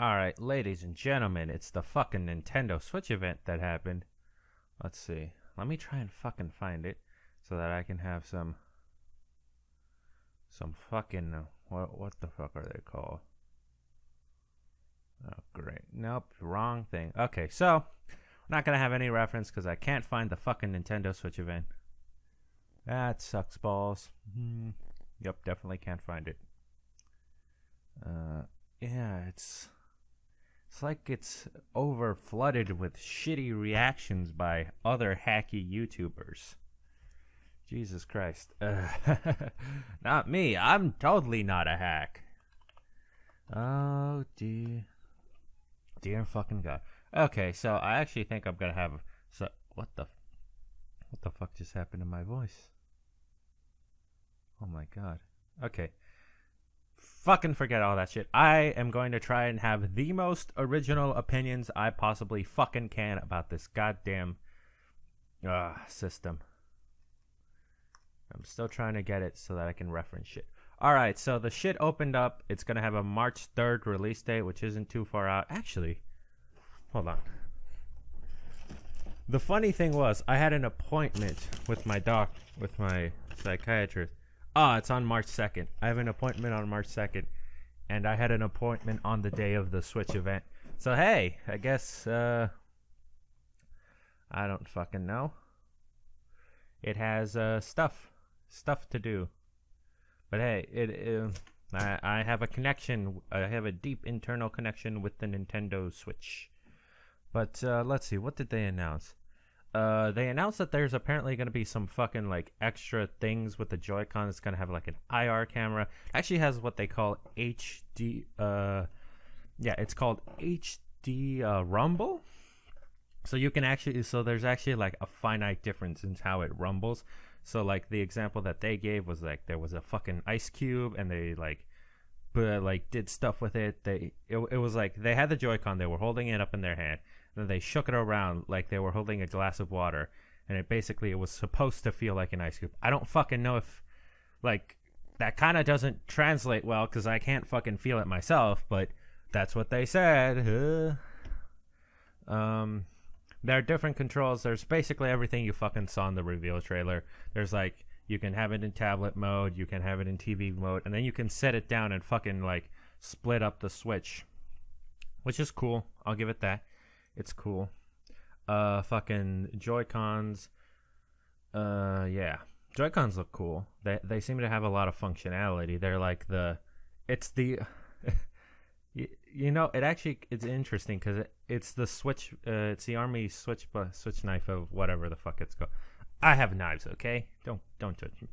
Alright, ladies and gentlemen, it's the fucking Nintendo Switch event that happened. Let's see. Let me try and fucking find it so that I can have some fucking what the fuck are they called? Oh great. Nope, wrong thing. Okay, so I'm not gonna have any reference because I can't find the fucking Nintendo Switch event. That sucks balls. Yep, definitely can't find it. Yeah, it's like it's over flooded with shitty reactions by other hacky YouTubers. Jesus Christ. Not me. I'm totally not a hack. Oh dear. Dear fucking God. Okay, so I actually think I'm gonna have what the fuck just happened to my voice? Oh my God. Okay. Fucking forget all that shit. I am going to try and have the most original opinions I possibly fucking can about this goddamn system. I'm still trying to get it so that I can reference shit. Alright, so the shit opened up. It's going to have a March 3rd release date, which isn't too far out. Actually, hold on. The funny thing was, I had an appointment with my psychiatrist. It's on March 2nd. I have an appointment on March 2nd. And I had an appointment on the day of the Switch event. So, hey, I guess, I don't fucking know. It has, stuff to do. But hey, I have a connection. I have a deep internal connection with the Nintendo Switch. But, let's see. What did they announce? They announced that there's apparently going to be some fucking like extra things with the Joy-Con. It's going to have like an IR camera. It actually has what they call HD. It's called HD rumble. So you can actually, there's actually like a finite difference in how it rumbles. So like the example that they gave was like there was a fucking ice cube and they did stuff with it. It was like they had the Joy-Con. They were holding it up in their hand. And then they shook it around like they were holding a glass of water. And it was supposed to feel like an ice cube. I don't fucking know if, like, that kind of doesn't translate well because I can't fucking feel it myself. But that's what they said. There are different controls. There's basically everything you fucking saw in the reveal trailer. There's, like, you can have it in tablet mode. You can have it in TV mode. And then you can set it down and fucking, like, split up the Switch. Which is cool. I'll give it that. It's cool. Fucking Joy-Cons. Yeah. Joy-Cons look cool. They seem to have a lot of functionality. They're like it's interesting because it's the Switch, it's the Army Switch knife of whatever the fuck it's called. I have knives, okay? Don't judge me.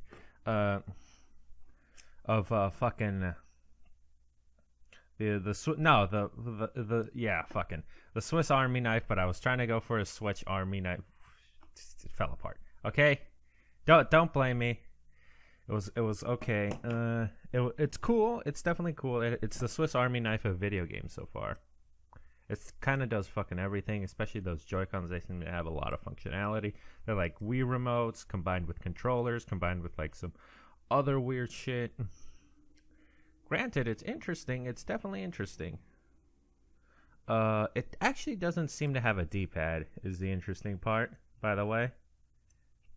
The Swiss Army knife, but I was trying to go for a Switch Army knife. It fell apart. Okay, don't blame me. It was okay. It's cool. It's definitely cool. It's the Swiss Army knife of video games so far. It kind of does fucking everything, especially those Joy-Cons. They seem to have a lot of functionality. They're like Wii remotes combined with controllers, combined with like some other weird shit. Granted, it's interesting. It's definitely interesting. It actually doesn't seem to have a D-pad, is the interesting part, by the way.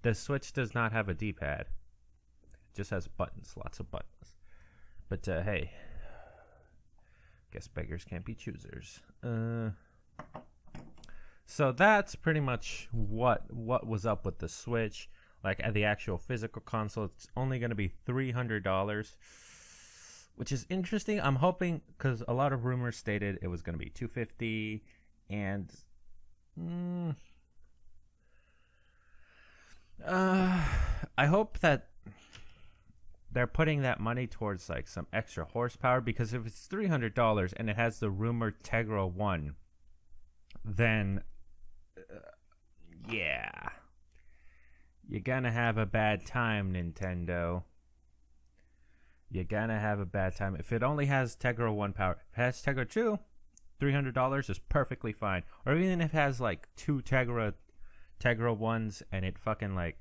The Switch does not have a D-pad. It just has buttons, lots of buttons. But, hey. Guess beggars can't be choosers. So that's pretty much what was up with the Switch. Like, at the actual physical console, it's only going to be $300. Which is interesting. I'm hoping, because a lot of rumors stated it was going to be $250, and I hope that they're putting that money towards like some extra horsepower, because if it's $300 and it has the rumored Tegra 1, then yeah, you're gonna have a bad time, Nintendo. You're gonna have a bad time. If it only has Tegra 1 power, if it has Tegra 2, $300 is perfectly fine. Or even if it has like two Tegra 1s and it fucking like,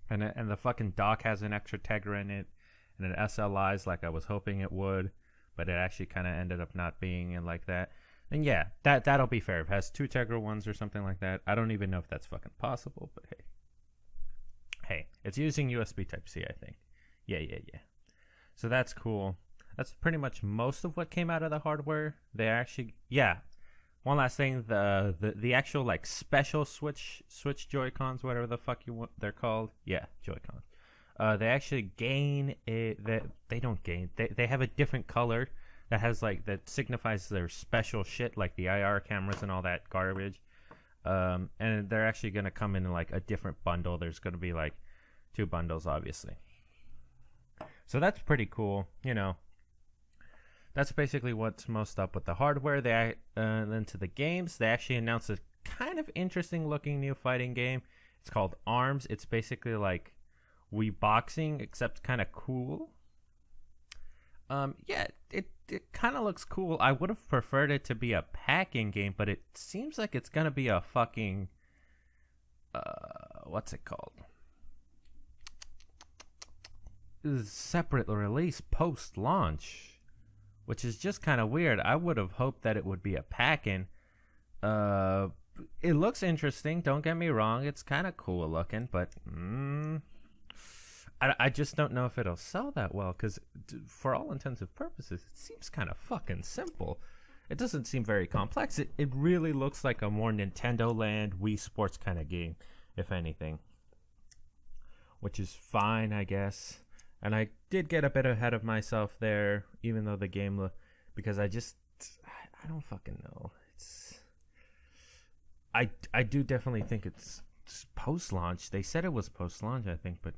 and the fucking dock has an extra Tegra in it, and it SLIs like I was hoping it would. but it actually kind of ended up not being and like that. And yeah, that'll be fair. If it has 2 Tegra 1s or something like that, I don't even know if that's fucking possible, but hey, it's using USB Type C, I think. Yeah. So that's cool. That's pretty much most of what came out of the hardware. They actually, yeah. One last thing, the actual like special Switch Joy-Cons, whatever the fuck they're called. Yeah, Joy-Cons. They actually gain they don't gain. They have a different color that has like that signifies their special shit, like the IR cameras and all that garbage. And they're actually gonna come in like a different bundle. There's gonna be like 2 bundles, obviously. So that's pretty cool, you know. That's basically what's most up with the hardware. Then to the games, they actually announced a kind of interesting looking new fighting game. It's called ARMS. It's basically like Wii Boxing, except kind of cool. Yeah, it kind of looks cool. I would have preferred it to be a packing game, but it seems like it's gonna be a fucking what's it called? Separate release post-launch. Which is just kind of weird. I would have hoped that it would be a pack-in. It looks interesting. Don't get me wrong. It's kind of cool looking, but I just don't know if it'll sell that well. Because for all intents and purposes, it seems kind of fucking simple. It doesn't seem very complex. It really looks like a more Nintendo Land, Wii Sports kind of game, if anything. Which is fine, I guess. And I did get a bit ahead of myself there, even though the game, because I don't fucking know. I do definitely think it's post-launch. They said it was post-launch, I think, but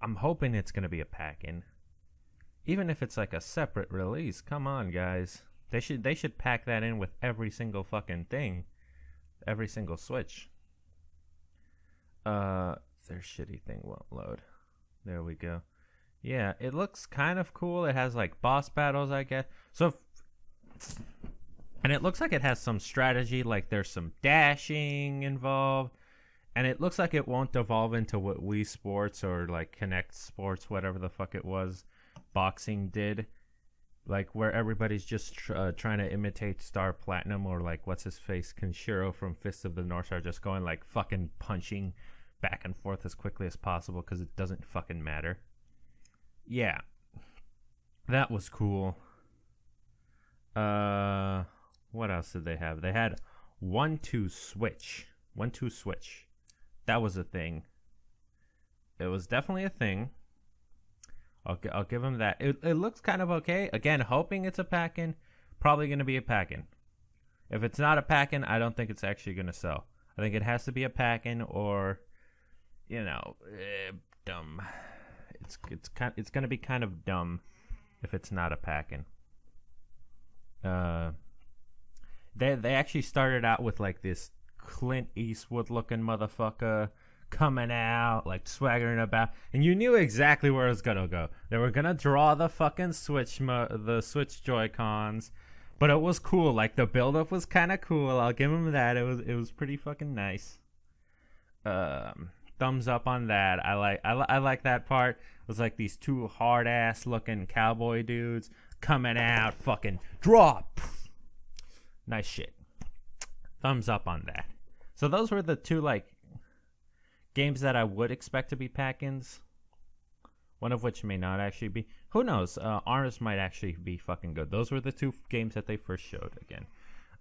I'm hoping it's going to be a pack-in. Even if it's like a separate release, come on, guys. They should pack that in with every single fucking thing. Every single Switch. Their shitty thing won't load. There we go. Yeah, it looks kind of cool. It has like boss battles, I guess. And it looks like it has some strategy, like there's some dashing involved. And it looks like it won't devolve into what Wii Sports or like Kinect Sports, whatever the fuck it was, boxing did. Like where everybody's just trying to imitate Star Platinum or like what's his face, Kenshiro from Fist of the North Star, just going like fucking punching back and forth as quickly as possible because it doesn't fucking matter. Yeah, that was cool. What else did they have? They had 1-2 Switch. 1-2 Switch. That was a thing. It was definitely a thing. I'll give them that. It looks kind of okay. Again, hoping it's a pack-in. Probably going to be a pack-in. If it's not a pack-in, I don't think it's actually going to sell. I think it has to be a pack-in or, you know, dumb. It's going to be kind of dumb if it's not a pack-in. They actually started out with like this Clint Eastwood looking motherfucker coming out, like swaggering about, and you knew exactly where it was gonna go. They were gonna draw the fucking Switch Joy-Cons, but it was cool. Like the build-up was kind of cool. I'll give him that. It was pretty fucking nice. Thumbs up on that. I like that part. It was like these 2 hard ass looking cowboy dudes coming out, fucking drop. Nice shit. Thumbs up on that. So those were the 2 like games that I would expect to be pack-ins. One of which may not actually be. Who knows? ARMS might actually be fucking good. Those were the 2 games that they first showed again.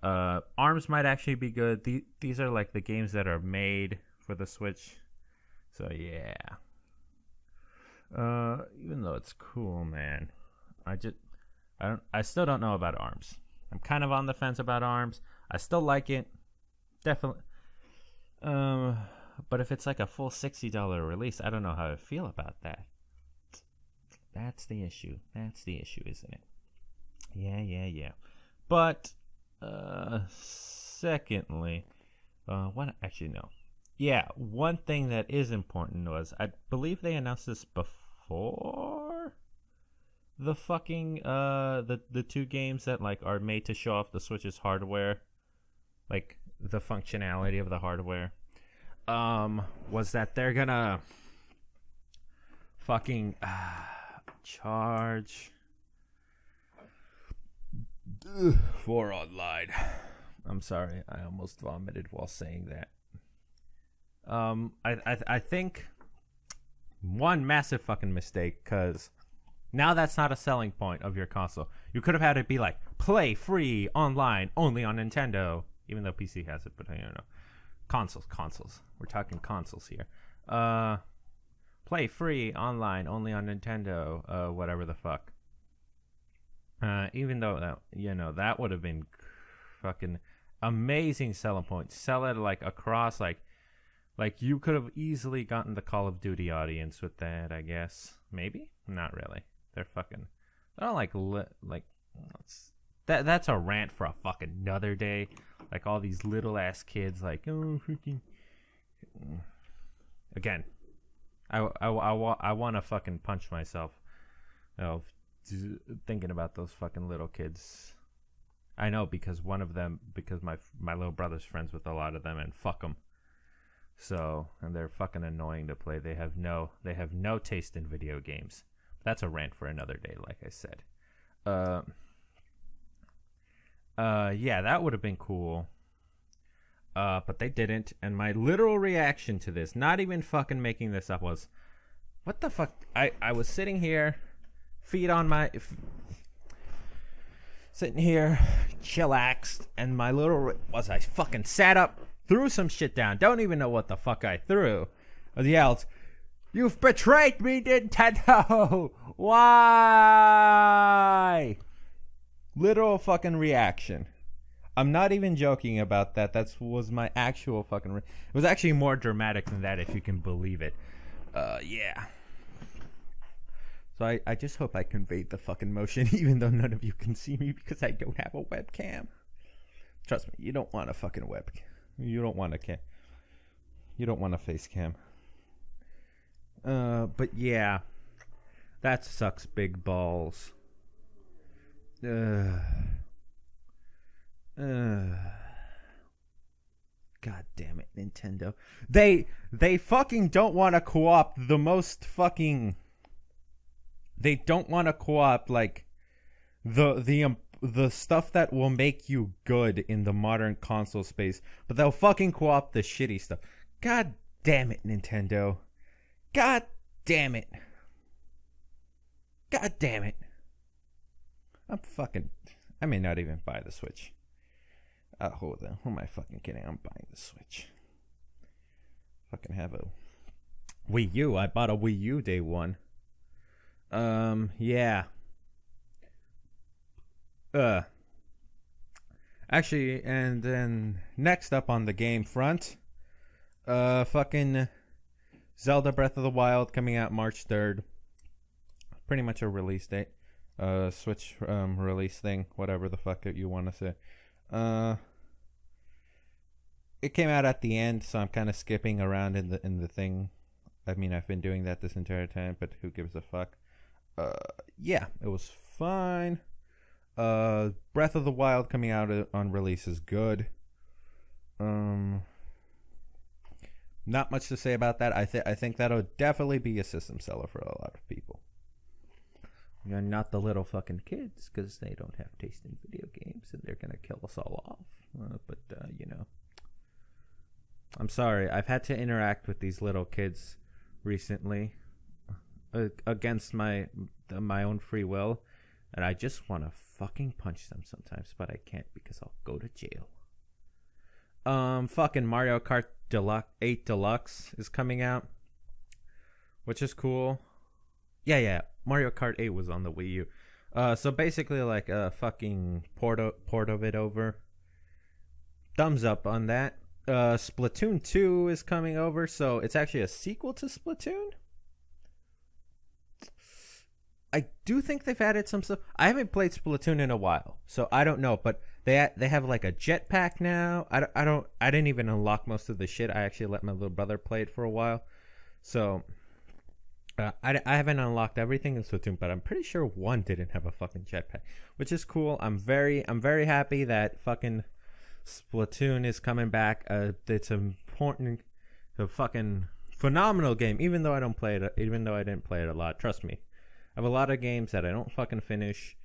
ARMS might actually be good. These are like the games that are made for the Switch. So yeah. Even though it's cool, man. I still don't know about ARMS. I'm kind of on the fence about ARMS. I still like it. Definitely. But if it's like a full $60 release, I don't know how I feel about that. That's the issue. That's the issue, isn't it? Yeah. But, secondly, what? Actually, no. Yeah, one thing that is important was, I believe they announced this before the fucking, the 2 games that, like, are made to show off the Switch's hardware. Like, the functionality of the hardware. Was that they're gonna fucking charge For online. I'm sorry, I almost vomited while saying that. I think one massive fucking mistake, because now that's not a selling point of your console. You could have had it be like, play free online only on Nintendo, even though PC has it, but I don't know. Consoles. We're talking consoles here. Play free online only on Nintendo, whatever the fuck. Even though that would have been fucking amazing selling point. Sell it like across like you could have easily gotten the Call of Duty audience with that, I guess. Maybe? Not really. They're don't that's a rant for a fucking another day. Like all these little ass kids like, oh freaking. Again, I want to fucking punch myself. Thinking about those fucking little kids. I know because my little brother's friends with a lot of them, and fuck them. So, and they're fucking annoying to play. They have no taste in video games. That's a rant for another day, like I said. Yeah, that would have been cool. But they didn't, and my literal reaction to this, not even fucking making this up, was, what the fuck? I was sitting here, feet on my... sitting here, chillaxed, and I fucking sat up, threw some shit down, don't even know what the fuck I threw. I yelled, "You've betrayed me, Nintendo! Why?" Literal fucking reaction. I'm not even joking about that. That was my actual fucking... It was actually more dramatic than that, if you can believe it. Yeah. So I just hope I conveyed the fucking motion, even though none of you can see me because I don't have a webcam. Trust me, you don't want a fucking webcam. You don't want a cam. You don't want a face cam. But yeah. That sucks big balls. God damn it, Nintendo. They fucking don't want to co-opt the most fucking... They don't want to co-opt like the stuff that will make you good in the modern console space, but they'll fucking co-opt the shitty stuff. God damn it, Nintendo. God damn it. God damn it. I may not even buy the Switch. Hold on. Who am I fucking kidding? I'm buying the Switch. Fucking have a Wii U. I bought a Wii U day one. Yeah. Actually, and then next up on the game front, fucking Zelda Breath of the Wild coming out March 3rd. Pretty much a release date. Switch release thing, whatever the fuck you want to say. It came out at the end, so I'm kind of skipping around in the thing. I mean, I've been doing that this entire time, but who gives a fuck? Yeah, it was fine. Breath of the Wild coming out on release is good. Not much to say about that. I think that'll definitely be a system seller for a lot of people. You're not the little fucking kids, because they don't have taste in video games, and they're gonna kill us all off. But I'm sorry. I've had to interact with these little kids recently, against my own free will, and I just want to fucking punch them sometimes, but I can't because I'll go to jail. Fucking Mario Kart 8 Deluxe is coming out, which is cool. Yeah. Mario Kart 8 was on the Wii U. So basically like a fucking port of it over. Thumbs up on that. Splatoon 2 is coming over, so it's actually a sequel to Splatoon. I do think they've added some stuff. I haven't played Splatoon in a while, so I don't know, but they have like a jetpack now. I didn't even unlock most of the shit. I actually let my little brother play it for a while. So I haven't unlocked everything in Splatoon, but I'm pretty sure 1 didn't have a fucking jetpack, which is cool. I'm very happy that fucking Splatoon is coming back. It's important, a fucking phenomenal game. Even though I didn't play it a lot, trust me, I have a lot of games that I don't fucking finish.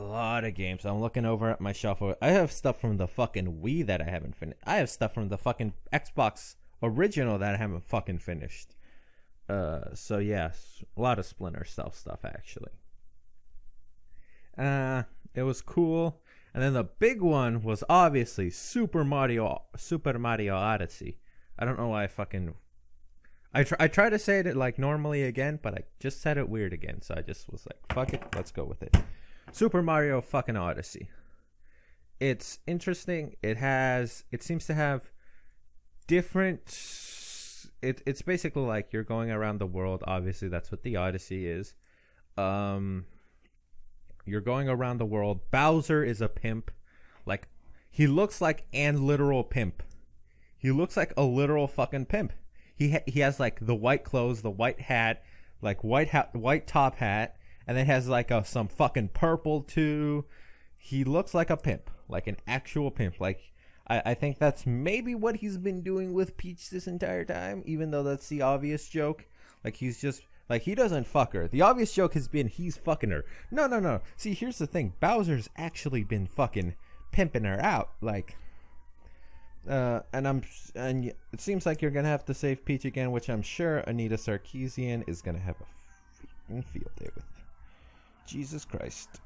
lot of games. I'm looking over at my shelf. I have stuff from the fucking Wii that I haven't finished. I have stuff from the fucking Xbox original that I haven't fucking finished. So yes, a lot of Splinter Cell stuff actually. It was cool. And then the big one was obviously Super Mario Odyssey. I don't know why I try to say it like normally again, but I just said it weird again. So I just was like, fuck it, let's go with it. Super Mario fucking Odyssey. It's interesting. It seems to have different. It's basically like you're going around the world. Obviously, that's what the Odyssey is. You're going around the world. Bowser is a pimp. Like, he looks like an literal pimp. He looks like a literal fucking pimp. He has like the white clothes, the white hat, like white top hat, and then has like some fucking purple too. He looks like a pimp, like an actual pimp. Like I think that's maybe what he's been doing with Peach this entire time, even though that's the obvious joke. Like he's just like he doesn't fuck her. The obvious joke has been he's fucking her. No. See, here's the thing. Bowser's actually been fucking pimping her out. Like. And it seems like you're gonna have to save Peach again, which I'm sure Anita Sarkeesian is gonna have a freaking field day with. Jesus Christ!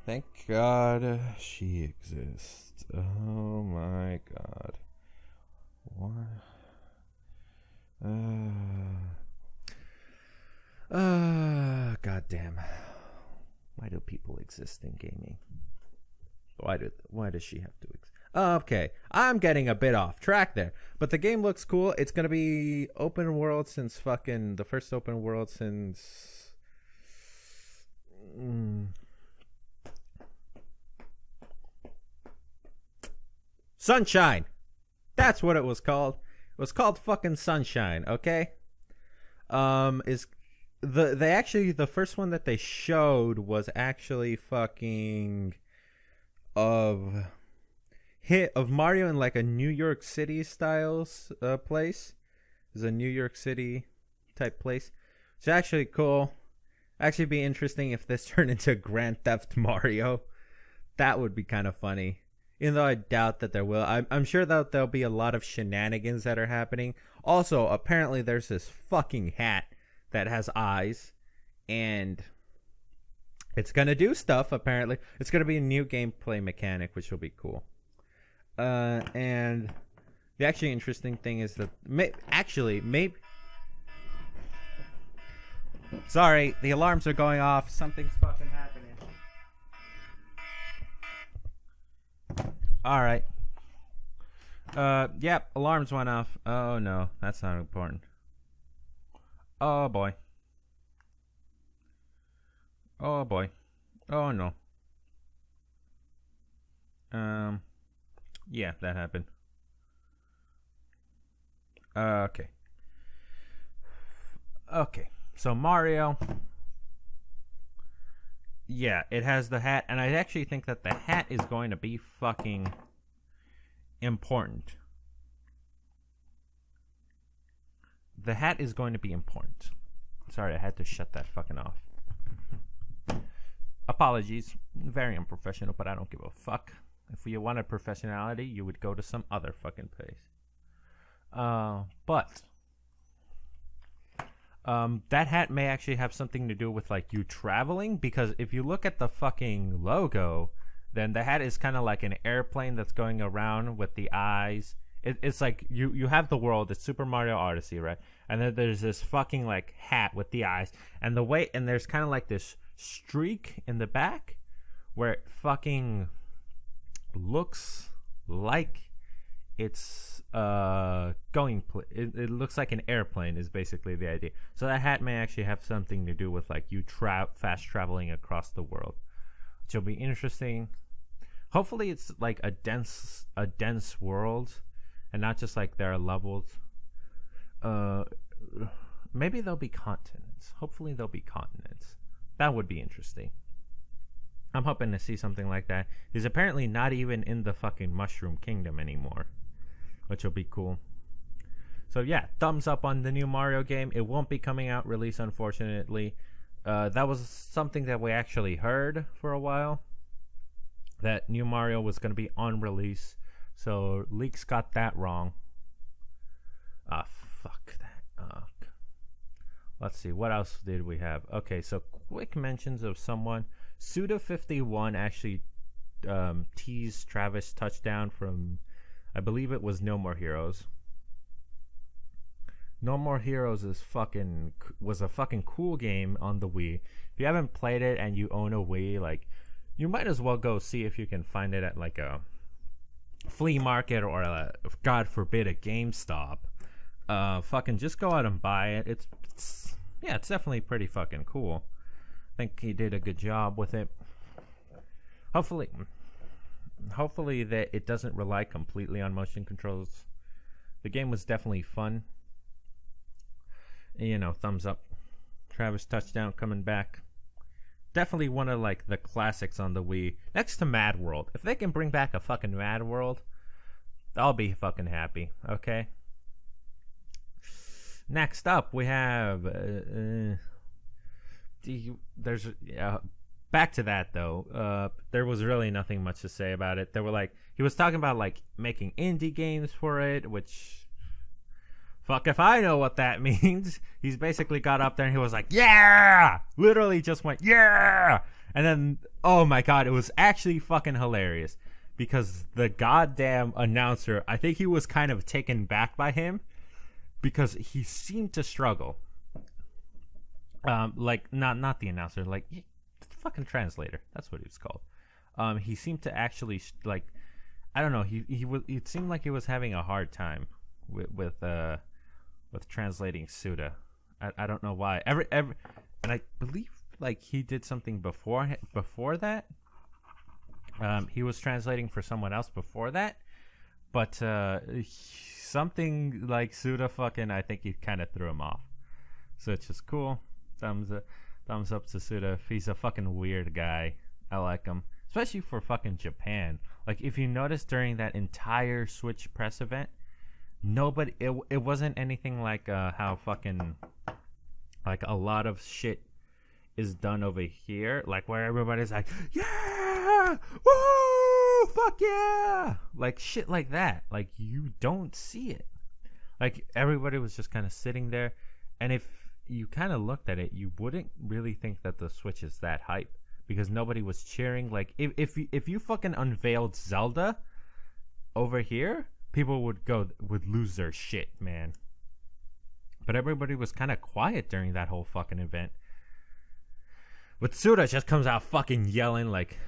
Thank God she exists. Oh my God! What? God damn! Why do people exist in gaming? Why does she have to exist? Okay, I'm getting a bit off track there, but the game looks cool. It's gonna be open world since fucking the first open world since Sunshine. That's what it was called. It was called fucking Sunshine. Okay. Is the first one that they showed was actually fucking of Mario in like a New York City styles place. It's a New York City type place. It's actually cool. Actually be interesting if this turned into Grand Theft Mario. That would be kind of funny. Even though I doubt that there will. I'm sure that there'll be a lot of shenanigans that are happening. Also, apparently there's this fucking hat that has eyes. And it's going to do stuff, apparently. It's going to be a new gameplay mechanic, which will be cool. And the actually interesting thing is that... maybe... Sorry, the alarms are going off. Something's fucking happening. Alright. Yep, alarms went off. Oh no, that's not important. Oh boy. Oh boy. Oh no. Yeah, that happened. Okay. Okay. So Mario. Yeah, it has the hat, and I actually think that the hat is going to be fucking important. The hat is going to be important. Sorry, I had to shut that fucking off. Apologies. Very unprofessional, but I don't give a fuck. If you wanted professionality, you would go to some other fucking place. But that hat may actually have something to do with like you traveling, because if you look at the fucking logo, then the hat is kind of like an airplane that's going around with the eyes. It's like you have the world. It's Super Mario Odyssey, right? And then there's this fucking like hat with the eyes, and there's kind of like this streak in the back where it fucking looks like it's it looks like an airplane is basically the idea. So that hat may actually have something to do with like you fast traveling across the world, which will be interesting. Hopefully it's like a dense world and not just like there are levels. Maybe there'll be continents. Hopefully there'll be continents. That would be interesting. I'm hoping to see something like that. He's apparently not even in the fucking Mushroom Kingdom anymore, which will be cool. So yeah, thumbs up on the new Mario game. It won't be coming out release, unfortunately. that was something that we actually heard for a while. That new Mario was going to be on release. So leaks got that wrong. Fuck that. Let's see, what else did we have? Okay, so quick mentions of someone. Suda51 actually teased Travis Touchdown from, I believe it was No More Heroes. No More Heroes was a fucking cool game on the Wii. If you haven't played it and you own a Wii, like, you might as well go see if you can find it at like a flea market or God forbid a GameStop. Fucking just go out and buy it. It's definitely pretty fucking cool. I think he did a good job with it. Hopefully that it doesn't rely completely on motion controls. The game was definitely fun. You know, thumbs up. Travis Touchdown coming back. Definitely one of like the classics on the Wii. Next to Mad World. If they can bring back a fucking Mad World, I'll be fucking happy. Okay. Next up, we have there's back to that though. There was really nothing much to say about it. There were like he was talking about like making indie games for it, which fuck if I know what that means. He's basically got up there and he was like, "Yeah!" Literally just went, "Yeah!" And then oh my god, it was actually fucking hilarious because the goddamn announcer, I think he was kind of taken back by him. Because he seemed to struggle. Like not the announcer, like the fucking translator. That's what he was called. He seemed to actually like, I don't know. He was. It seemed like he was having a hard time with translating Suda. I don't know why. And I believe like he did something before that. He was translating for someone else before that, but something like Suda fucking, I think he kind of threw him off. So it's just cool. Thumbs up to Suda. He's a fucking weird guy. I like him, especially for fucking Japan. Like if you notice during that entire Switch press event, nobody. It wasn't anything like how fucking like a lot of shit is done over here, like where everybody's like, yeah, woo, fuck yeah, like shit like that. Like you don't see it. Like everybody was just kind of sitting there, and if you kind of looked at it, you wouldn't really think that the Switch is that hype because nobody was cheering. Like if you fucking unveiled Zelda over here, people would lose their shit, man. But everybody was kind of quiet during that whole fucking event. But Suda just comes out fucking yelling like,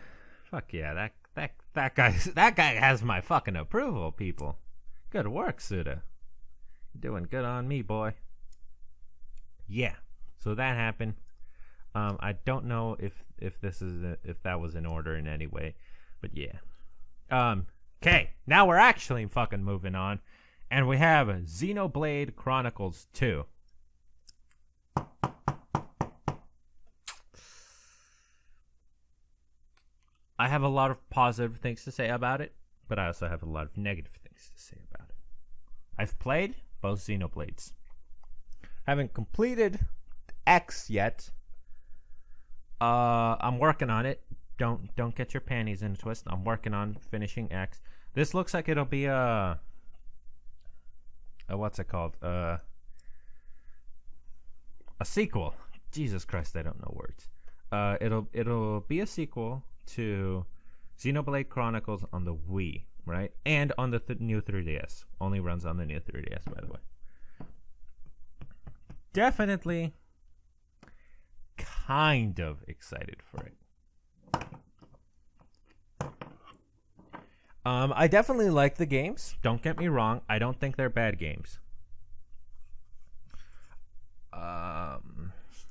"Fuck yeah, that guy has my fucking approval, people. Good work, Suda. You're doing good on me, boy." Yeah. So that happened. I don't know if that was in order in any way, but yeah. Okay, now we're actually fucking moving on, and we have Xenoblade Chronicles 2. I have a lot of positive things to say about it, but I also have a lot of negative things to say about it. I've played both Xenoblades. Haven't completed X yet. I'm working on it. Don't get your panties in a twist. I'm working on finishing X. This looks like it'll be a what's it called? A sequel. Jesus Christ, I don't know words. It'll be a sequel to Xenoblade Chronicles on the Wii, right? And on the new 3DS. Only runs on the new 3DS, by the way. Definitely kind of excited for it. I definitely like the games. Don't get me wrong. I don't think they're bad games.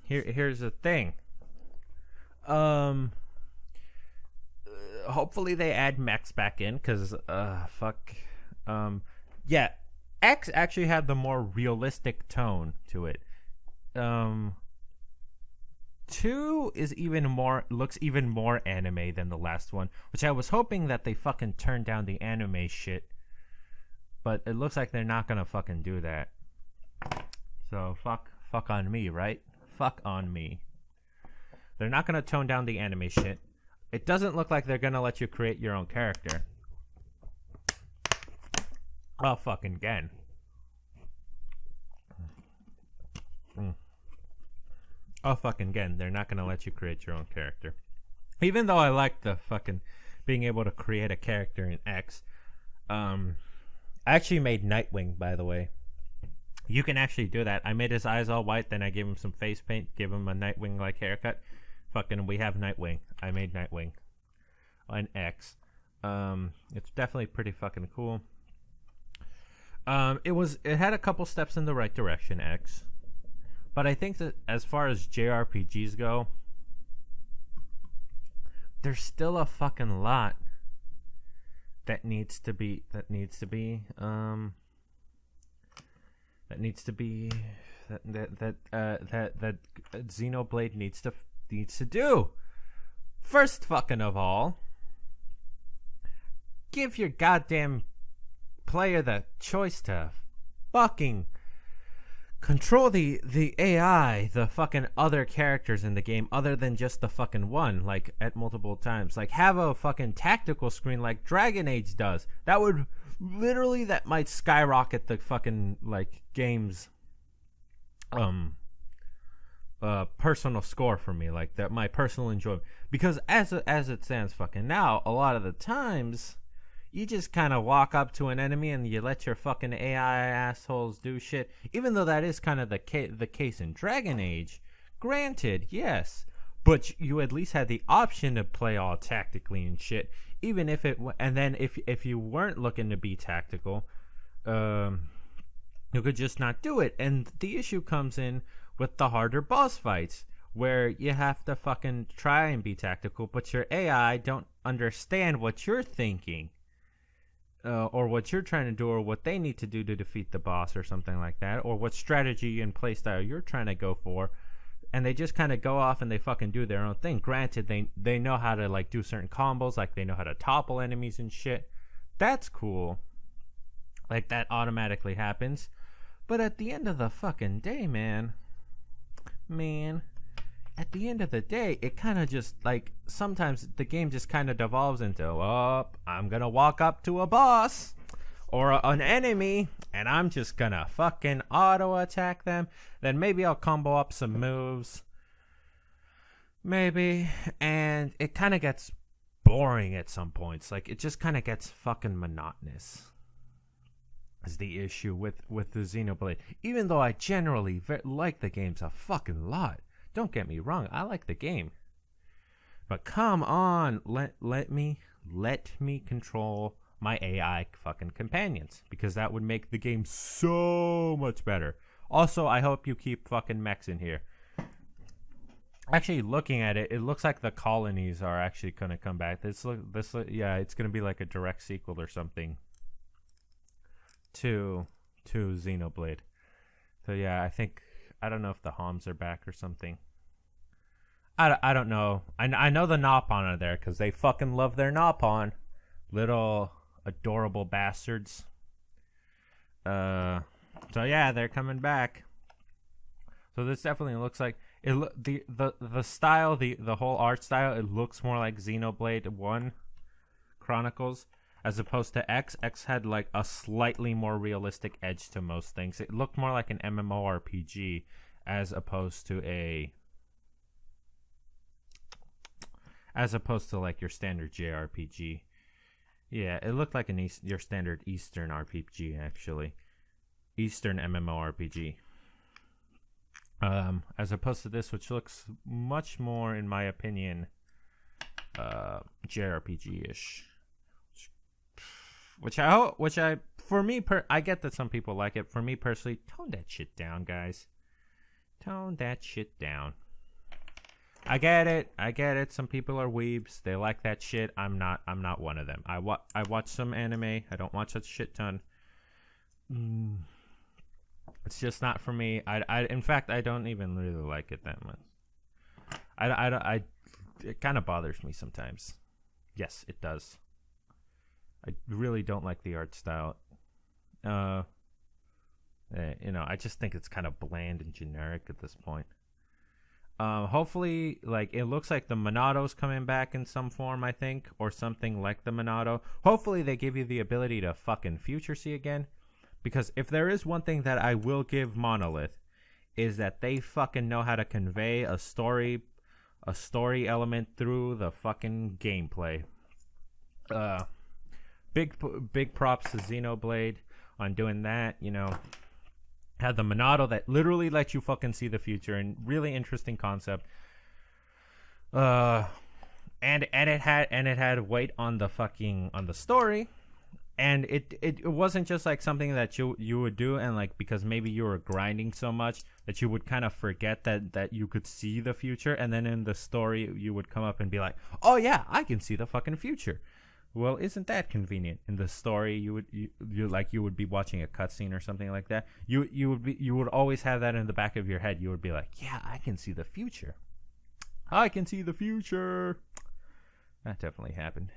Here's the thing. Hopefully they add mechs back in, because fuck. Yeah, X actually had the more realistic tone to it. 2 is looks even more anime than the last one, which I was hoping that they fucking turned down the anime shit, but it looks like they're not gonna fucking do that. So fuck on me, right? Fuck on me. They're not gonna tone down the anime shit. It doesn't look like they're gonna let you create your own character. Oh, fucking again. Oh, fucking again. They're not gonna let you create your own character. Even though I like the fucking being able to create a character in X. I actually made Nightwing, by the way. You can actually do that. I made his eyes all white, then I gave him some face paint, give him a Nightwing-like haircut. Fucking, we have Nightwing. I made Nightwing on X. It's definitely pretty fucking cool. It had a couple steps in the right direction, X. But I think that as far as JRPGs go, there's still a fucking lot that needs to be Xenoblade needs to do. First fucking of all, give your goddamn player the choice to fucking control the AI, the fucking other characters in the game other than just the fucking one, like at multiple times. Like have a fucking tactical screen like Dragon Age does. That might skyrocket the fucking like game's personal score for me, like that my personal enjoyment. Because as it stands fucking now, a lot of the times you just kind of walk up to an enemy and you let your fucking AI assholes do shit. Even though that is kind of the case in Dragon Age. Granted, yes. But you at least had the option to play all tactically and shit. Even if it... And then if you weren't looking to be tactical, you could just not do it. And the issue comes in with the harder boss fights, where you have to fucking try and be tactical, but your AI don't understand what you're thinking. Or what you're trying to do, or what they need to do to defeat the boss, or something like that, or what strategy and playstyle you're trying to go for, and they just kind of go off and they fucking do their own thing. Granted, they know how to like do certain combos, like they know how to topple enemies and shit. That's cool. Like that automatically happens. But at the end of the fucking day, man, at the end of the day, it kind of just, like, sometimes the game just kind of devolves into, I'm gonna walk up to a boss or an enemy, and I'm just gonna fucking auto-attack them. Then maybe I'll combo up some moves. Maybe. And it kind of gets boring at some points. Like, it just kind of gets fucking monotonous. Is the issue with the Xenoblade. Even though I generally like the games a fucking lot. Don't get me wrong, I like the game. But come on, let me control my AI fucking companions, because that would make the game so much better. Also, I hope you keep fucking mechs in here. Actually, looking at it, it looks like the colonies are actually going to come back. Yeah, it's going to be like a direct sequel or something to Xenoblade. So yeah, I don't know if the Homs are back or something. I don't know. I know the Nopon are there because they fucking love their Nopon. Little adorable bastards. So yeah, they're coming back. So this definitely looks like the style, the whole art style. It looks more like Xenoblade 1 Chronicles as opposed to X. X had like a slightly more realistic edge to most things. It looked more like an MMORPG as opposed to like your standard JRPG. Yeah, it looked like your standard Eastern RPG, actually. Eastern MMORPG. As opposed to this, which looks much more, in my opinion, JRPG-ish. I get that some people like it. For me personally, tone that shit down, guys. Tone that shit down. I get it. Some people are weebs. They like that shit. I'm not one of them. I watch some anime. I don't watch a shit ton. It's just not for me. In fact, I don't even really like it that much. It kind of bothers me sometimes. Yes, it does. I really don't like the art style. I just think it's kind of bland and generic at this point. Hopefully, like, it looks like the Monado's coming back in some form, I think, or something like the Monado. Hopefully they give you the ability to fucking future see again, because if there is one thing that I will give Monolith, is that they fucking know how to convey a story element through the fucking gameplay. Big props to Xenoblade on doing that. You know, had the Monado that literally lets you fucking see the future, and really interesting concept. And it had weight on the story, and it wasn't just like something that you would do, and like because maybe you were grinding so much that you would kind of forget that you could see the future, and then in the story you would come up and be like, oh yeah, I can see the fucking future. Well, isn't that convenient? In the story, you would be watching a cutscene or something like that. You would always have that in the back of your head. You would be like, yeah, I can see the future. I can see the future. That definitely happened.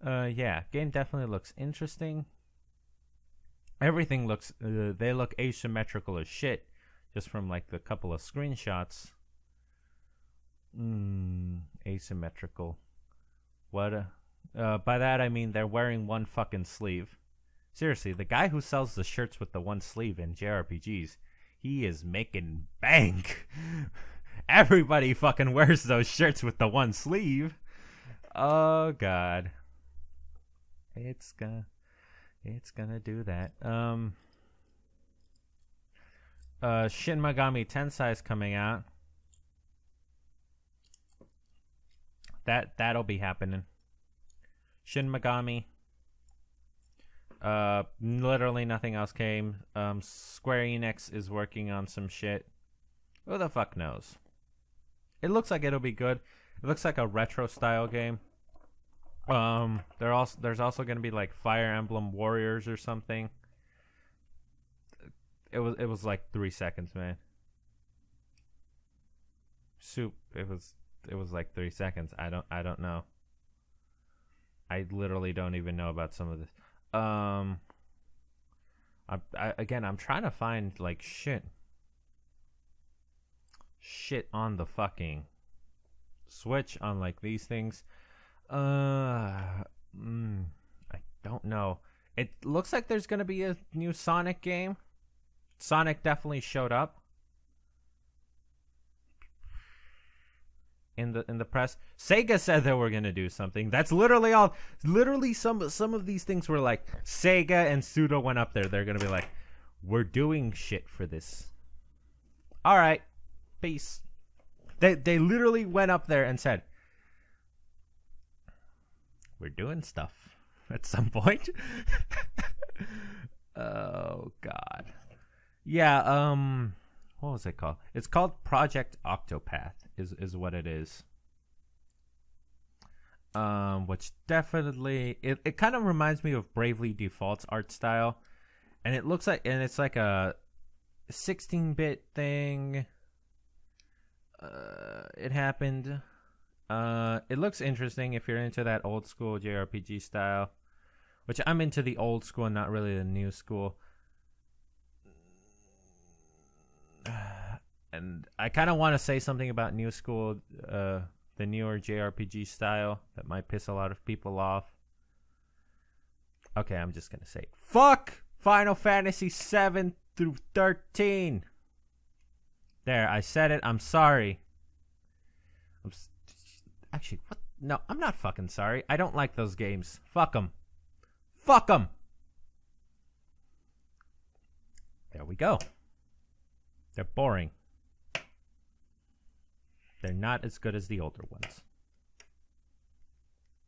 Yeah, game definitely looks interesting. Everything looks, they look asymmetrical as shit, just from like the couple of screenshots. Asymmetrical. What? By that I mean they're wearing one fucking sleeve. Seriously, the guy who sells the shirts with the one sleeve in JRPGs, he is making bank. Everybody fucking wears those shirts with the one sleeve. Oh god. It's gonna do that. Shin Megami Tensei is coming out. That'll be happening. Shin Megami. Literally nothing else came. Square Enix is working on some shit. Who the fuck knows? It looks like it'll be good. It looks like a retro style game. There's also gonna be like Fire Emblem Warriors or something. It was like 3 seconds, man. Soup. It was like 3 seconds. I don't know. I literally don't even know about some of this. I'm trying to find like shit on the fucking Switch on like these things. I don't know. It looks like there's gonna be a new Sonic game. Sonic definitely showed up in the press. Sega said they were gonna do something. That's literally all. Literally, some of these things were like Sega and Suda went up there. They're gonna be like, we're doing shit for this. All right, peace. They literally went up there and said, we're doing stuff at some point. Oh god. Yeah, what was it called? It's called Project Octopath is what it is. Which definitely it kind of reminds me of Bravely Default's art style. And it looks like, and it's like a 16-bit thing. It happened. It looks interesting if you're into that old school JRPG style, which I'm into the old school and not really the new school. And I kind of want to say something about new school, the newer JRPG style that might piss a lot of people off. Okay, I'm just gonna say fuck Final Fantasy 7 through 13. There, I said it. I'm sorry. Actually, what? No, I'm not fucking sorry. I don't like those games. Fuck them. Fuck them. There we go. They're boring. They're not as good as the older ones.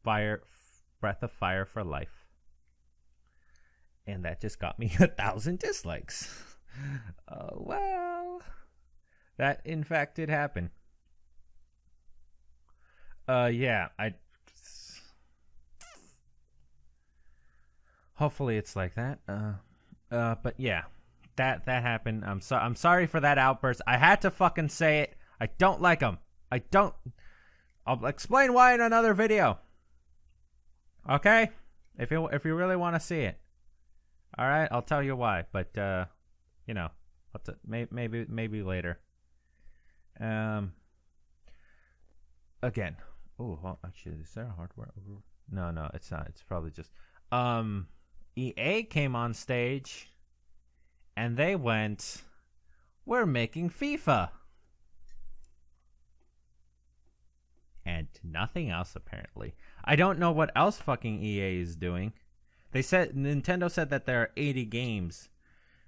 Breath of Fire for life. And that just got me 1,000 dislikes. Oh, well. That, in fact, did happen. Yeah, hopefully it's like that. But yeah, that happened. I'm sorry for that outburst. I had to fucking say it. I don't like them. I'll explain why in another video. Okay? If you really want to see it. All right, I'll tell you why, but maybe later. Um, again. Oh, well, actually, is there a hardware over? No, no, it's not. It's probably just um, EA came on stage and they went, "We're making FIFA." And nothing else apparently. I don't know what else fucking EA is doing. They said Nintendo said that there are 80 games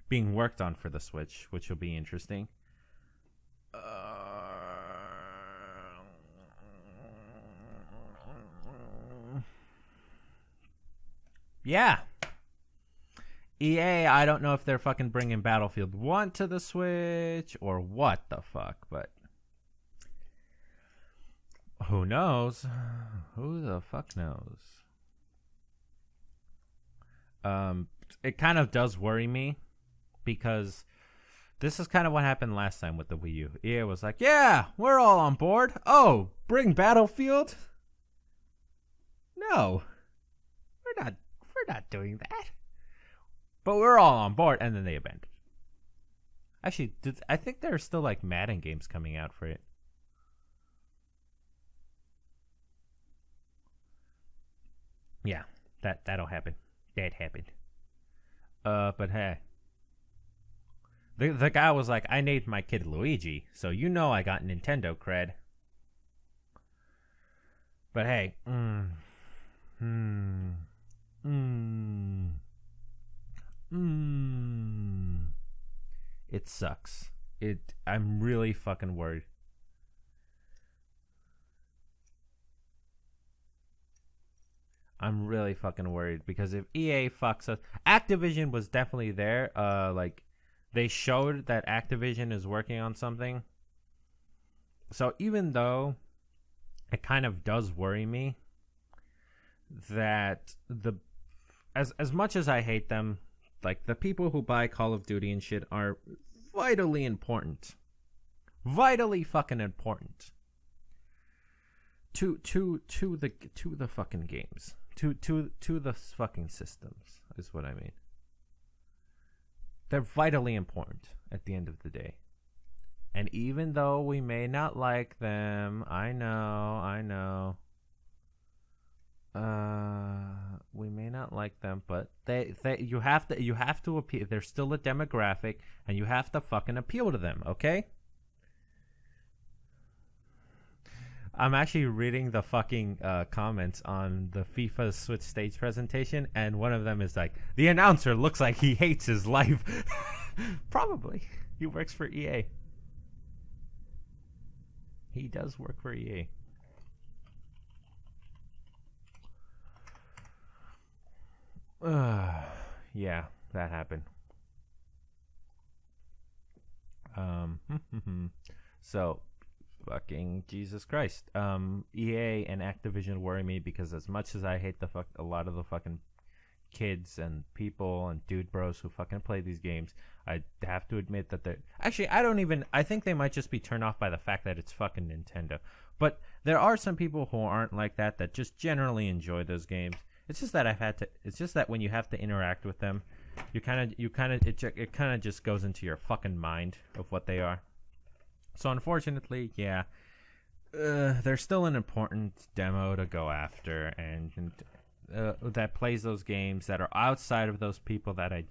being worked on for the Switch, which will be interesting. Yeah. EA, I don't know if they're fucking bringing Battlefield 1 to the Switch or what the fuck, but who knows? Who the fuck knows? It kind of does worry me because this is kind of what happened last time with the Wii U. EA was like, "Yeah, we're all on board. Oh, bring Battlefield." No, we're not. We're not doing that. But we're all on board, and then they abandoned. Actually, I think there are still like Madden games coming out for it. Yeah, that'll happen. That happened. But hey, the guy was like, "I named my kid Luigi, so you know I got Nintendo cred." But hey, it sucks. I'm really fucking worried. I'm really fucking worried because if EA fucks us, Activision was definitely there. Like they showed that Activision is working on something. So even though it kind of does worry me that as much as I hate them, like the people who buy Call of Duty and shit are vitally important, vitally fucking important to the fucking games, to the fucking systems is what I mean. They're vitally important at the end of the day. And even though we may not like them, I know. We may not like them, but you have to appeal. They're still a demographic, and you have to fucking appeal to them, okay? I'm actually reading the fucking comments on the FIFA Switch stage presentation, and one of them is like, "The announcer looks like he hates his life." Probably. He works for EA. He does work for EA. Yeah, that happened. So, fucking Jesus Christ. EA and Activision worry me because as much as I hate a lot of the fucking kids and people and dude bros who fucking play these games, I have to admit that they're actually I think they might just be turned off by the fact that it's fucking Nintendo. But there are some people who aren't like that just generally enjoy those games. It's just that it's just that when you have to interact with them, it kind of just goes into your fucking mind of what they are. So unfortunately, yeah, they're still an important demo to go after, and that plays those games that are outside of those people that I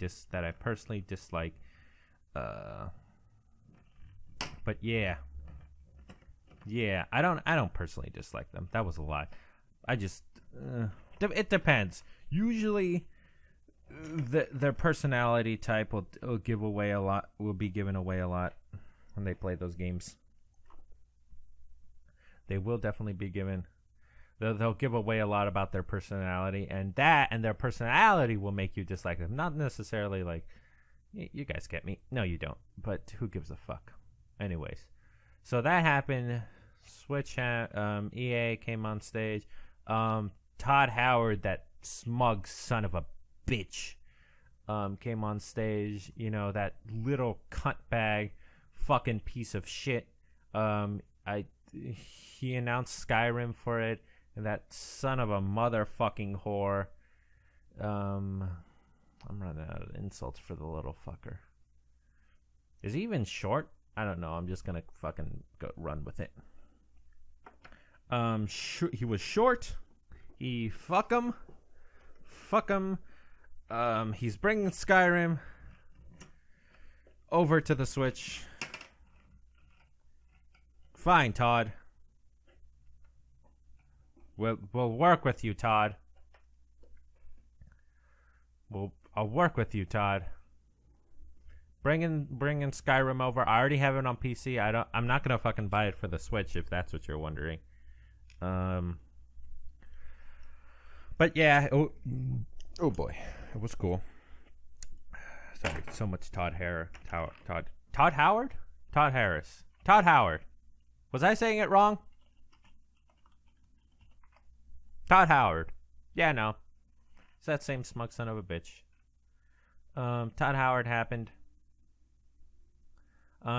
personally dislike. But yeah, I don't personally dislike them. That was a lie. I just it depends. Usually, their personality type will give away a lot. Will be given away a lot when they play those games. They will definitely be given. They'll give away a lot about their personality, and their personality will make you dislike them. Not necessarily like, you guys get me. No, you don't. But who gives a fuck? Anyways, so that happened. Switch, EA came on stage. Todd Howard, that smug son of a bitch, came on stage. You know, that little cunt bag, fucking piece of shit. He announced Skyrim for it, and that son of a motherfucking whore. I'm running out of insults for the little fucker. Is he even short? I don't know. I'm just gonna fucking go run with it. He was short. He fuck him. He's bringing Skyrim over to the Switch. Fine, Todd. We'll work with you, Todd. I'll work with you, Todd. Bringing Skyrim over. I already have it on PC. I'm not gonna fucking buy it for the Switch if that's what you're wondering. But yeah. Oh boy, it was cool. Sorry, so much Todd Harris. Todd Howard. Todd Harris. Todd Howard. Was I saying it wrong? Todd Howard. Yeah, no. It's that same smug son of a bitch. Todd Howard happened.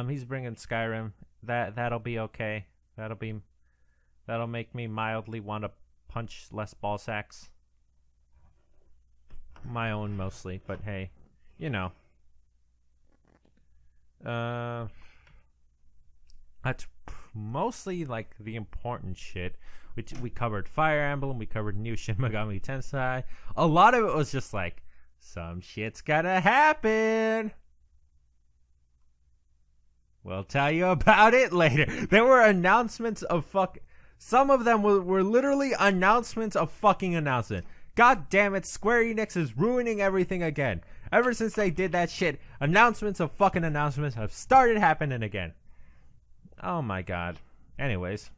He's bringing Skyrim. That'll be okay. That'll make me mildly want to punch less ball sacks. My own mostly, but hey, you know. That's mostly like the important shit. We covered Fire Emblem. We covered new Shin Megami Tensei. A lot of it was just like, some shit's gotta happen. We'll tell you about it later. There were announcements of some of them were literally announcements of fucking announcement. God damn it, Square Enix is ruining everything again. Ever since they did that shit, announcements of fucking announcements have started happening again. Oh my god. Anyways.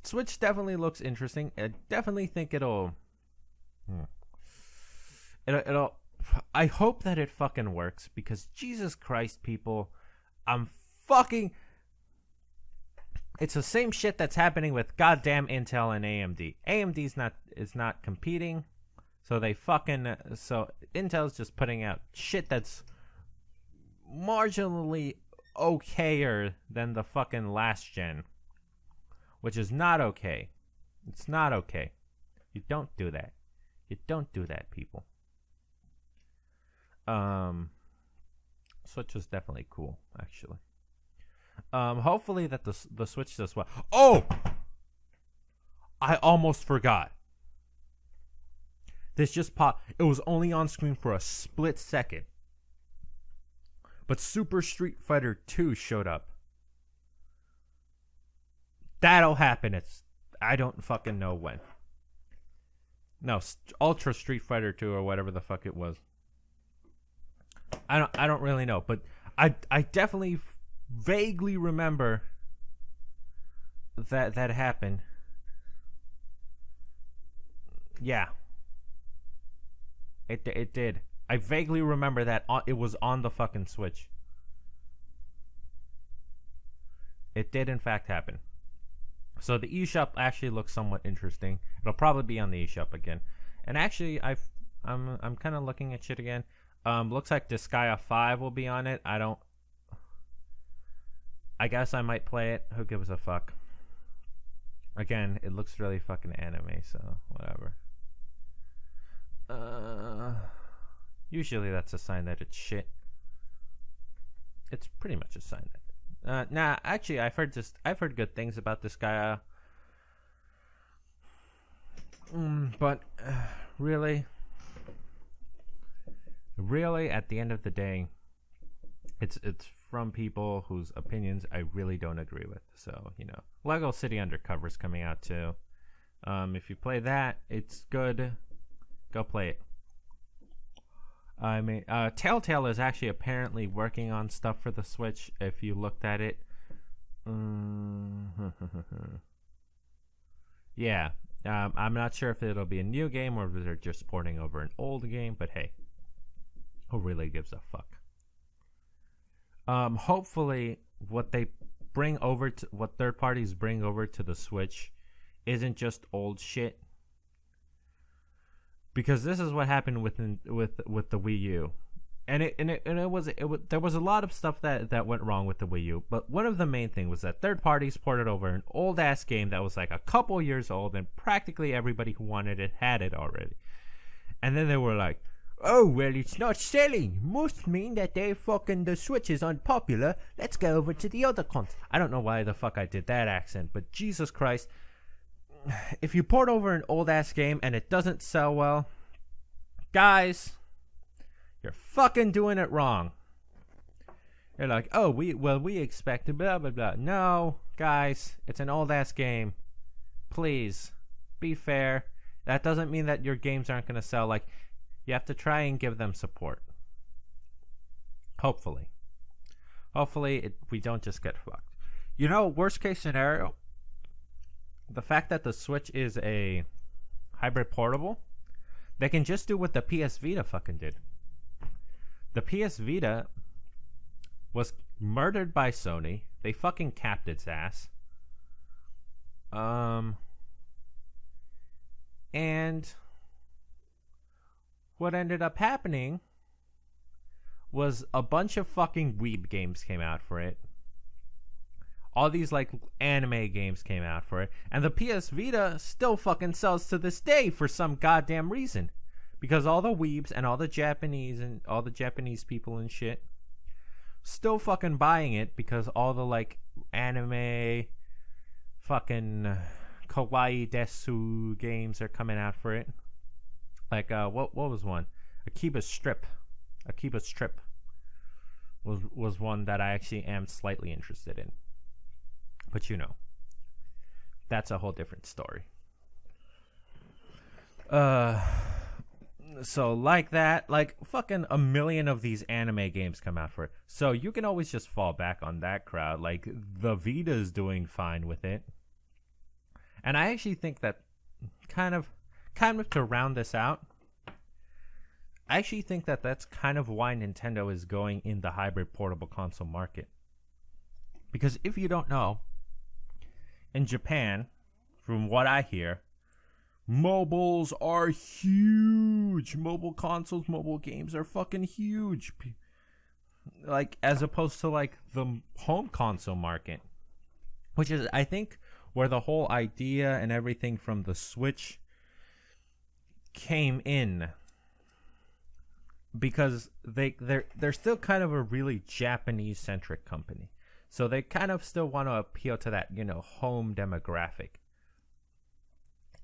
Switch definitely looks interesting. I definitely think it'll I hope that it fucking works, because Jesus Christ, people, it's the same shit that's happening with goddamn Intel and AMD. AMD is not competing, so Intel's just putting out shit that's marginally okayer than the fucking last gen, which is not okay. It's not okay. You don't do that. You don't do that, people. Switch is definitely cool, actually. Hopefully that the Switch does well. Oh! I almost forgot. This just popped. It was only on screen for a split second. But Super Street Fighter 2 showed up. That'll happen. I don't fucking know when. No, Ultra Street Fighter 2 or whatever the fuck it was. I don't really know, but I definitely vaguely remember that happened. Yeah. It did. I vaguely remember that it was on the fucking Switch. It did in fact happen. So the eShop actually looks somewhat interesting. It'll probably be on the eShop again. And actually I'm kind of looking at shit again. Looks like Disgaea 5 will be on it. I guess I might play it. Who gives a fuck? Again, it looks really fucking anime, so whatever. Usually that's a sign that it's shit. It's pretty much a sign that. Nah, actually, I've heard good things about Disgaea. But really, at the end of the day, it's from people whose opinions I really don't agree with. So, you know, Lego City Undercover's coming out too. If you play that, it's good. Go play it. I mean, Telltale is actually apparently working on stuff for the Switch. If you looked at it, yeah. I'm not sure if it'll be a new game or if they're just porting over an old game. But hey, who really gives a fuck? Hopefully, what third parties bring over to the Switch isn't just old shit. Because this is what happened with the Wii U, and there was a lot of stuff that went wrong with the Wii U. But one of the main things was that third parties ported over an old ass game that was like a couple years old, and practically everybody who wanted it had it already. And then they were like, Oh, well, it's not selling. Must mean that the Switch is unpopular. Let's go over to the other console. I don't know why the fuck I did that accent, but Jesus Christ. If you port over an old ass game and it doesn't sell well, guys, you're fucking doing it wrong. You're like, oh, we expected blah blah blah. No, guys, it's an old ass game. Please, be fair. That doesn't mean that your games aren't gonna sell. Like, you have to try and give them support. Hopefully, we don't just get fucked. You know, worst case scenario, the fact that the Switch is a hybrid portable, they can just do what the PS Vita fucking did. The PS Vita was murdered by Sony. They fucking capped its ass. And what ended up happening was a bunch of fucking weeb games came out for it. All these like anime games came out for it. And the PS Vita still fucking sells to this day for some goddamn reason. Because all the weebs and all the Japanese people and shit still fucking buying it because all the like anime fucking kawaii desu games are coming out for it. Like what was one? Akiba Strip was one that I actually am slightly interested in. But you know, that's a whole different story. So like that, like fucking a million of these anime games come out for it. So you can always just fall back on that crowd. Like the Vita's doing fine with it. And I actually think that kind of to round this out, I actually think that that's kind of why Nintendo is going in the hybrid portable console market. Because if you don't know, in Japan, from what I hear, mobiles are huge. Mobile consoles, mobile games are fucking huge. Like, as opposed to, like, the home console market. Which is, I think, where the whole idea and everything from the Switch came in. Because they're still kind of a really Japanese-centric company. So they kind of still want to appeal to that, you know, home demographic.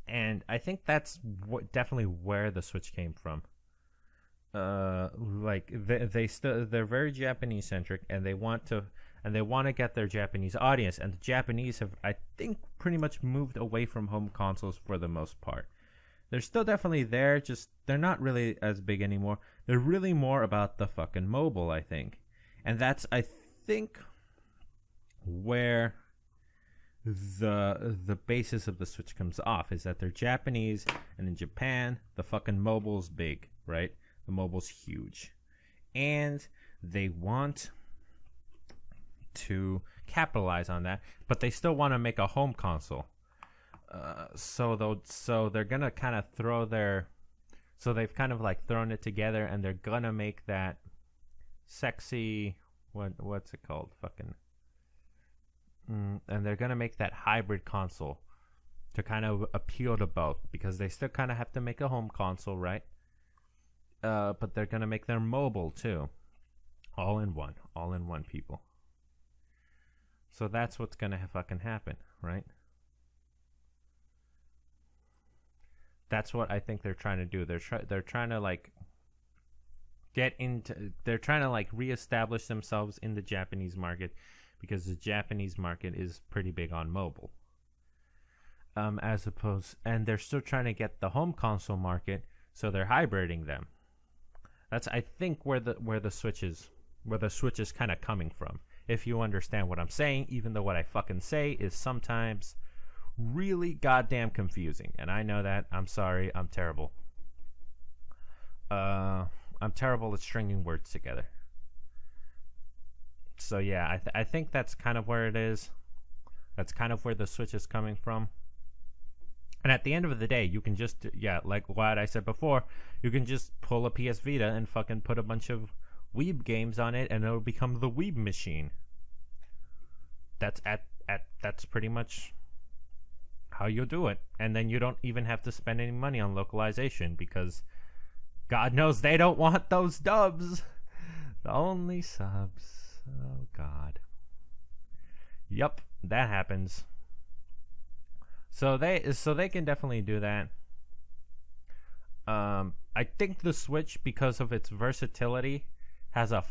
And I think that's definitely where the Switch came from. Like they're very Japanese centric, and they want to get their Japanese audience. And the Japanese have, I think, pretty much moved away from home consoles for the most part. They're still definitely there, just they're not really as big anymore. They're really more about the fucking mobile, I think, and that's, I think, where the basis of the Switch comes off, is that they're Japanese, and in Japan the fucking mobile's big, right? The mobile's huge, and they want to capitalize on that, but they still want to make a home console. So they're gonna kind of they've kind of like thrown it together, and they're gonna make that sexy, what's it called, and they're gonna make that hybrid console to kind of appeal to both, because they still kind of have to make a home console, right? But they're gonna make their mobile too, all in one, people. So that's what's gonna fucking happen, right? That's what I think they're trying to do. They're trying to like they're trying to like reestablish themselves in the Japanese market, because the Japanese market is pretty big on mobile. And they're still trying to get the home console market, so they're hybriding them. That's, I think, where the Switch is kind of coming from. If you understand what I'm saying, even though what I fucking say is sometimes really goddamn confusing, and I know that. I'm sorry. I'm terrible. I'm terrible at stringing words together. So yeah, I think that's kind of where it is. That's kind of where the Switch is coming from. And at the end of the day, you can just, like what I said before, you can just pull a PS Vita and fucking put a bunch of Weeb games on it, and it'll become the Weeb machine. That's pretty much how you'll do it. And then you don't even have to spend any money on localization, because God knows they don't want those dubs. The only subs. Oh, God. Yup, that happens. So they can definitely do that. I think the Switch, because of its versatility, has a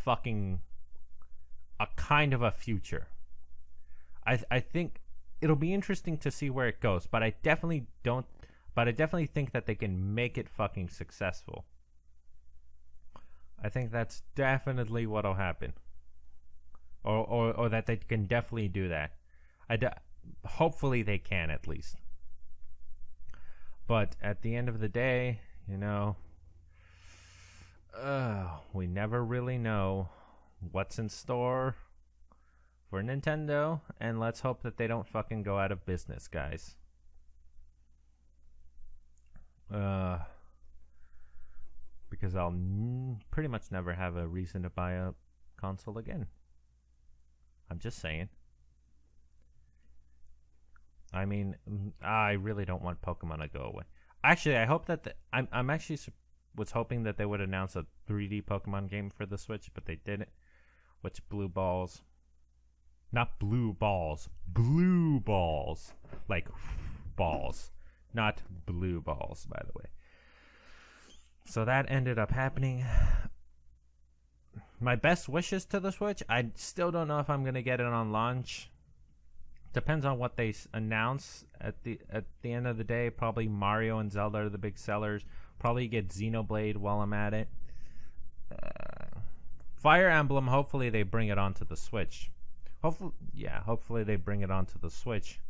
kind of a future. I think it'll be interesting to see where it goes, but I definitely think that they can make it fucking successful. I think that's definitely what'll happen. Or that they can definitely do that. Hopefully they can, at least. But at the end of the day, you know, we never really know what's in store for Nintendo, and let's hope that they don't fucking go out of business, guys. Because I'll pretty much never have a reason to buy a console again. I'm just saying. I mean, I really don't want Pokemon to go away. Actually, I hope that I'm actually was hoping that they would announce a 3D Pokemon game for the Switch, but they didn't. Which Blue Balls, not Blue Balls, Blue Balls, like balls, not blue balls, by the way. So that ended up happening. My best wishes to the Switch. I still don't know if I'm gonna get it on launch. Depends on what they announce. At the end of the day, probably Mario and Zelda are the big sellers. Probably get Xenoblade while I'm at it. Fire Emblem. Hopefully they bring it onto the Switch. Hopefully they bring it onto the Switch.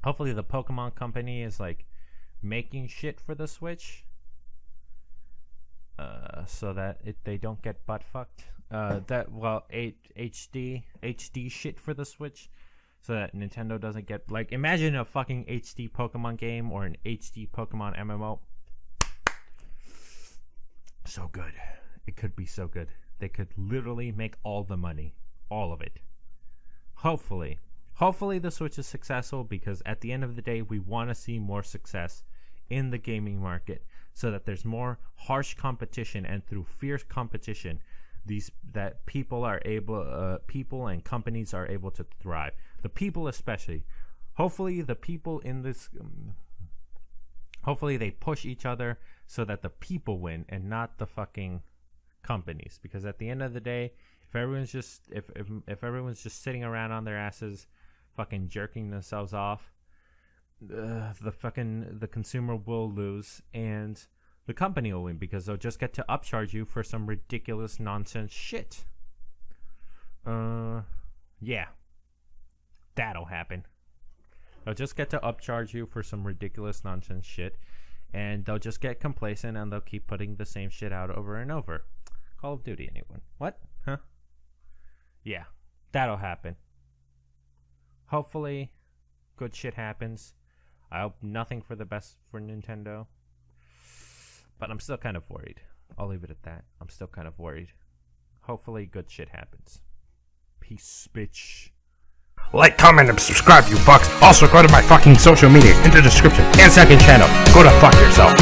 Hopefully the Pokemon Company is like making shit for the Switch. So that they don't get butt fucked. HD shit for the Switch, so that Nintendo doesn't get, like, imagine a fucking HD Pokemon game or an HD Pokemon MMO. So good. It could be so good. They could literally make all the money, all of it. Hopefully the Switch is successful, because at the end of the day, we want to see more success in the gaming market, so that there's more harsh competition, and through fierce competition, people and companies are able to thrive. The people especially. Hopefully the people in this hopefully they push each other so that the people win and not the fucking companies, because at the end of the day, if everyone's just sitting around on their asses fucking jerking themselves off, the consumer will lose and the company will win, because they'll just get to upcharge you for some ridiculous nonsense shit. Yeah, that'll happen. They'll just get to upcharge you for some ridiculous nonsense shit, and they'll just get complacent and they'll keep putting the same shit out over and over. Call of Duty, anyone? What? Huh? Yeah, that'll happen. Hopefully, good shit happens. I hope nothing for the best for Nintendo. But I'm still kind of worried. I'll leave it at that. I'm still kind of worried. Hopefully good shit happens. Peace, bitch. Like, comment, and subscribe, you fucks. Also, go to my fucking social media in the description and second channel. Go to fuck yourself.